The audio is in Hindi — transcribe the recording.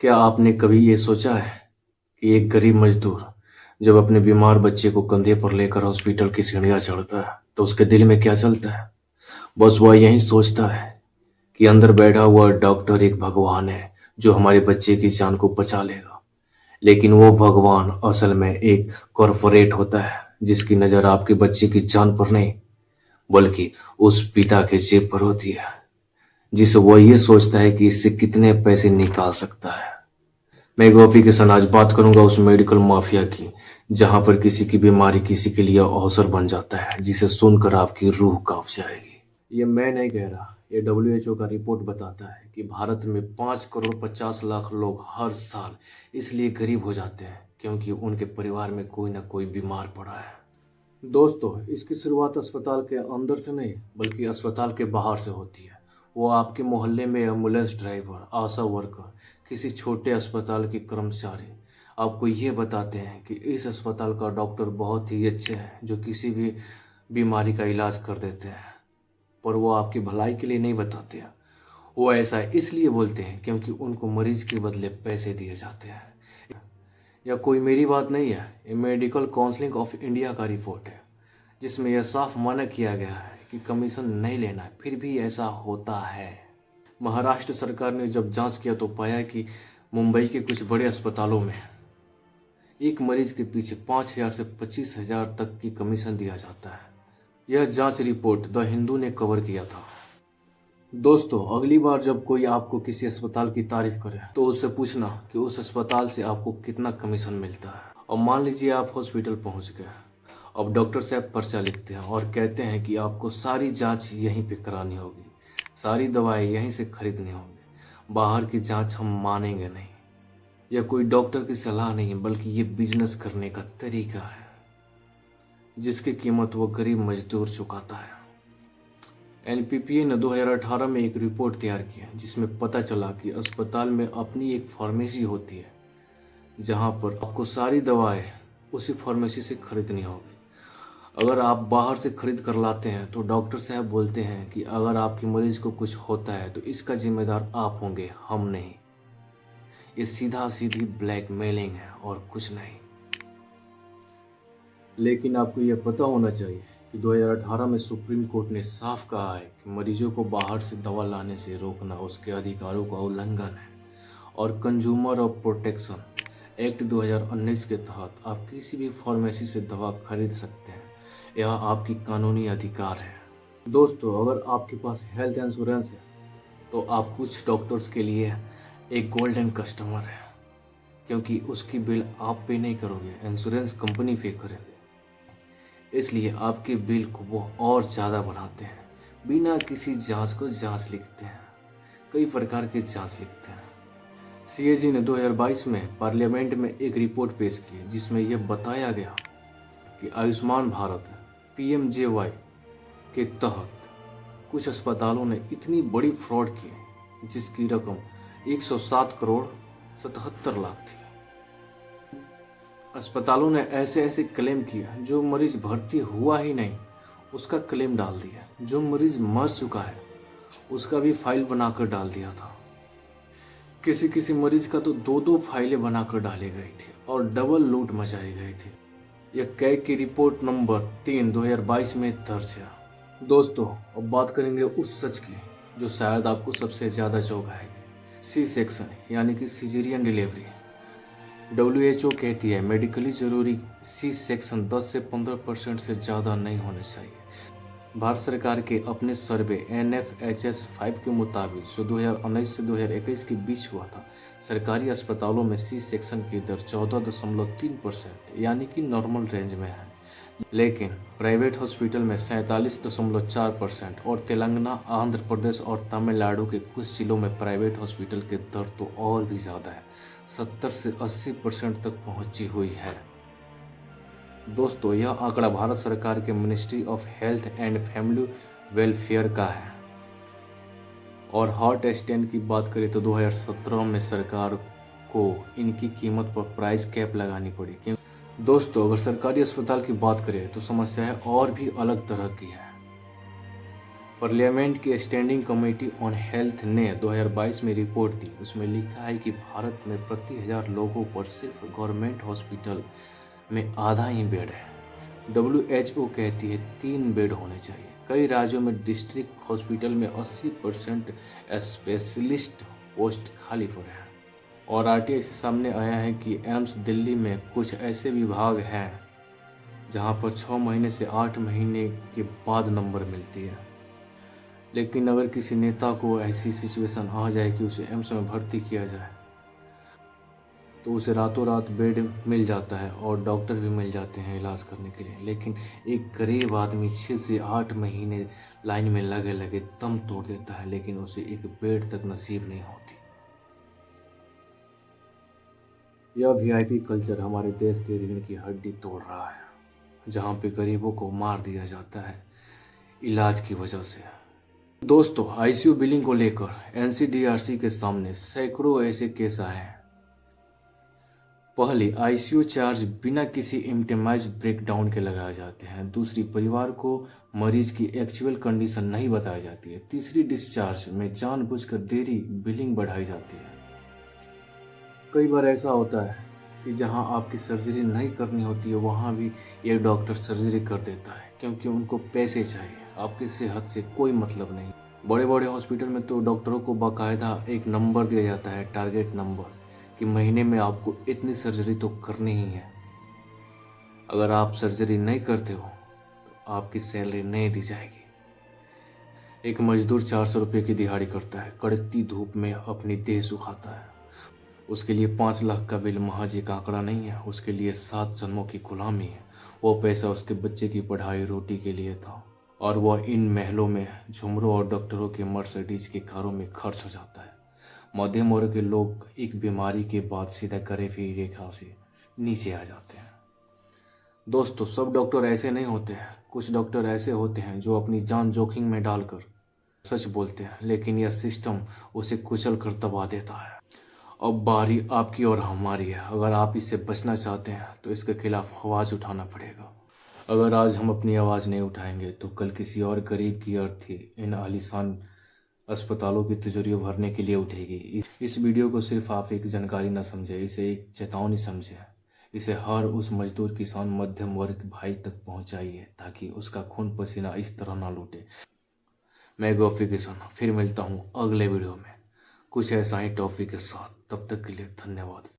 क्या आपने कभी ये सोचा है कि एक गरीब मजदूर जब अपने बीमार बच्चे को कंधे पर लेकर हॉस्पिटल की सीढ़ियां चढ़ता है तो उसके दिल में क्या चलता है? बस वह यही सोचता है कि अंदर बैठा हुआ डॉक्टर एक भगवान है जो हमारे बच्चे की जान को बचा लेगा। लेकिन वो भगवान असल में एक कॉर्पोरेट होता है जिसकी नजर आपके बच्चे की जान पर नहीं बल्कि उस पिता के जेब पर होती है, जिसे वो ये सोचता है कि इससे कितने पैसे निकाल सकता है। मैं गोपी किशन आज बात करूंगा उस मेडिकल माफिया की जहां पर किसी की बीमारी किसी के लिए अवसर बन जाता है जिसे सुनकर आपकी रूह कांप जाएगी। ये मैं नहीं कह रहा, ये WHO का रिपोर्ट बताता है कि भारत में 5 करोड़ 50 लाख लोग हर साल इसलिए गरीब हो जाते हैं क्योंकि उनके परिवार में कोई ना कोई बीमार पड़ा है। दोस्तों, इसकी शुरुआत अस्पताल के अंदर से नहीं बल्कि अस्पताल के बाहर से होती है। वो आपके मोहल्ले में एम्बुलेंस ड्राइवर, आशा वर्कर, किसी छोटे अस्पताल के कर्मचारी आपको ये बताते हैं कि इस अस्पताल का डॉक्टर बहुत ही अच्छे हैं जो किसी भी बीमारी का इलाज कर देते हैं, पर वो आपकी भलाई के लिए नहीं बताते हैं। वो ऐसा इसलिए बोलते हैं क्योंकि उनको मरीज के बदले पैसे दिए जाते हैं। या कोई मेरी बात नहीं है, ये मेडिकल काउंसिल ऑफ इंडिया का रिपोर्ट है जिसमें यह साफ मना किया गया है कि कमीशन नहीं लेना है, फिर भी ऐसा होता है। महाराष्ट्र सरकार ने जब जांच किया तो पाया कि मुंबई के कुछ बड़े अस्पतालों में एक मरीज के पीछे 5,000 से 25,000 तक की कमीशन दिया जाता है। यह जांच रिपोर्ट द हिंदू ने कवर किया था। दोस्तों, अगली बार जब कोई आपको किसी अस्पताल की तारीफ करे तो उससे पूछना कि उस अस्पताल से आपको कितना कमीशन मिलता है। और मान लीजिए आप हॉस्पिटल पहुंच गए, अब डॉक्टर साहब पर्चा लिखते हैं और कहते हैं कि आपको सारी जांच यहीं पे करानी होगी, सारी दवाएं यहीं से खरीदनी होंगी, बाहर की जांच हम मानेंगे नहीं। यह कोई डॉक्टर की सलाह नहीं बल्कि ये बिजनेस करने का तरीका है जिसकी कीमत वो गरीब मजदूर चुकाता है। NPPA ने 2018 में एक रिपोर्ट तैयार की है जिसमें पता चला कि अस्पताल में अपनी एक फार्मेसी होती है जहां पर आपको सारी दवाएं उसी फार्मेसी से खरीदनी होगी। अगर आप बाहर से खरीद कर लाते हैं तो डॉक्टर साहब बोलते हैं कि अगर आपके मरीज को कुछ होता है तो इसका जिम्मेदार आप होंगे, हम नहीं। ये सीधा सीधी ब्लैकमेलिंग है और कुछ नहीं। लेकिन आपको यह पता होना चाहिए कि 2018 में सुप्रीम कोर्ट ने साफ कहा है कि मरीजों को बाहर से दवा लाने से रोकना उसके अधिकारों का उल्लंघन है और कंज्यूमर ऑफ प्रोटेक्शन एक्ट 2019 के तहत आप किसी भी फार्मेसी से दवा खरीद सकते हैं। यह आपकी कानूनी अधिकार है। दोस्तों, अगर आपके पास हेल्थ इंश्योरेंस है तो आप कुछ डॉक्टर्स के लिए एक गोल्डन कस्टमर है क्योंकि उसकी बिल आप पे नहीं करोगे, इंश्योरेंस कंपनी पे करेगी। इसलिए आपके बिल को वो और ज़्यादा बनाते हैं। बिना किसी जांच को जांच लिखते हैं, कई प्रकार की जांच लिखते हैं। CAG ने 2022 में पार्लियामेंट में एक रिपोर्ट पेश की जिसमें यह बताया गया कि आयुष्मान भारत PMJY के तहत कुछ अस्पतालों ने इतनी बड़ी फ्रॉड की जिसकी रकम 107 करोड़ 77 लाख थी। अस्पतालों ने ऐसे ऐसे क्लेम किए जो मरीज भर्ती हुआ ही नहीं उसका क्लेम डाल दिया, जो मरीज मर चुका है उसका भी फाइल बनाकर डाल दिया था। किसी किसी मरीज का तो दो दो फाइलें बनाकर डाली गई थी और डबल लूट मचाई गई थी। यह कैग की रिपोर्ट नंबर 3 2022 में दर्ज है। दोस्तों, अब बात करेंगे उस सच की जो शायद आपको सबसे ज़्यादा चौंकाएगी। सी सेक्शन यानी कि सिजेरियन डिलीवरी। WHO कहती है मेडिकली ज़रूरी सी सेक्शन 10 से 15% से ज़्यादा नहीं होने चाहिए। भारत सरकार के अपने सर्वे NFHS 5 के मुताबिक जो 2019 से 2021 के बीच हुआ था, सरकारी अस्पतालों में सी सेक्शन की दर 14.3% यानी कि नॉर्मल रेंज में है, लेकिन प्राइवेट हॉस्पिटल में 47.4% और तेलंगाना, आंध्र प्रदेश और तमिलनाडु के कुछ जिलों में प्राइवेट हॉस्पिटल की दर तो और भी ज़्यादा है, 70 से 80% तक पहुंची हुई है। दोस्तों, यह आंकड़ा भारत सरकार के ministry of health and family welfare का है। और हार्ट स्टेंट की बात करें तो 2017 में सरकार को इनकी कीमत पर प्राइस कैप लगानी पड़ी। क्योंकि दोस्तों, अगर सरकारी अस्पताल की बात करें तो समस्याएं और भी अलग तरह की है। पार्लियामेंट की स्टैंडिंग कमेटी ऑन हेल्थ ने 2022 में रिपोर्ट दी। उसमें लिखा है कि भारत में प्रति 1000 लोगों पर सिर्फ गवर्नमेंट हॉस्पिटल में आधा ही बेड है। WHO कहती है 3 बेड होने चाहिए। कई राज्यों में डिस्ट्रिक्ट हॉस्पिटल में 80% स्पेशलिस्ट पोस्ट खाली पड़े हैं। और RTI से सामने आया है कि एम्स दिल्ली में कुछ ऐसे विभाग हैं जहां पर 6 महीने से 8 महीने के बाद नंबर मिलती है। लेकिन अगर किसी नेता को ऐसी सिचुएशन आ जाए कि उसे एम्स में भर्ती किया जाए तो उसे रातों रात बेड मिल जाता है और डॉक्टर भी मिल जाते हैं इलाज करने के लिए। लेकिन एक गरीब आदमी 6 से 8 महीने लाइन में लगे लगे दम तोड़ देता है, लेकिन उसे एक बेड तक नसीब नहीं होती। यह VIP कल्चर हमारे देश के रीढ़ की हड्डी तोड़ रहा है, जहाँ पे गरीबों को मार दिया जाता है इलाज की वजह से। दोस्तों, ICU बिलिंग को लेकर NCDRC के सामने सैकड़ों ऐसे केस आए हैं। पहली, ICU चार्ज बिना किसी इम्टिमाइज ब्रेकडाउन के लगाए जाते हैं। दूसरी, परिवार को मरीज की एक्चुअल कंडीशन नहीं बताई जाती है। तीसरी, डिस्चार्ज में जानबूझकर देरी बिलिंग बढ़ाई जाती है। कई बार ऐसा होता है कि जहां आपकी सर्जरी नहीं करनी होती है वहां भी एक डॉक्टर सर्जरी कर देता है, क्योंकि उनको पैसे चाहिए। आपकी सेहत से कोई मतलब नहीं। बड़े बड़े हॉस्पिटल में तो डॉक्टरों को बाकायदा एक नंबर दिया जाता है, टारगेट नंबर, कि महीने में आपको इतनी सर्जरी तो करनी ही है। अगर आप सर्जरी नहीं करते हो तो आपकी सैलरी नहीं दी जाएगी। एक मजदूर 400 रुपये की दिहाड़ी करता है, कड़कती धूप में अपनी देह सुखाता है। उसके लिए 5 लाख का बिल महज एक आंकड़ा नहीं है, उसके लिए 7 जन्मों की गुलामी है। वो पैसा उसके बच्चे की पढ़ाई रोटी के लिए था, और वह इन महलों में झुमरों और डॉक्टरों के मर्सिडीज के कारों में खर्च हो जाता है। मध्यम वर्ग के लोग एक बीमारी के बाद सीधा गरीबी रेखा से नीचे आ जाते हैं। दोस्तों, सब डॉक्टर ऐसे नहीं होते हैं। कुछ डॉक्टर ऐसे होते हैं जो अपनी जान जोखिम में डालकर सच बोलते हैं, लेकिन यह सिस्टम उसे कुचल कर दबा देता है। अब बारी आपकी और हमारी है। अगर आप इससे बचना चाहते हैं तो इसके खिलाफ आवाज़ उठाना पड़ेगा। अगर आज हम अपनी आवाज़ नहीं उठाएंगे तो कल किसी और गरीब की अर्थी इन आलीशान अस्पतालों की तिजोरियों भरने के लिए उठेगी। इस वीडियो को सिर्फ आप एक जानकारी न समझे, इसे एक चेतावनी समझे। इसे हर उस मजदूर, किसान, मध्यम वर्ग भाई तक पहुंचाइए ताकि उसका खून पसीना इस तरह ना लूटे। मैं गौफी किसान फिर मिलता हूं अगले वीडियो में कुछ ऐसा ही टॉपिक के साथ। तब तक के लिए धन्यवाद।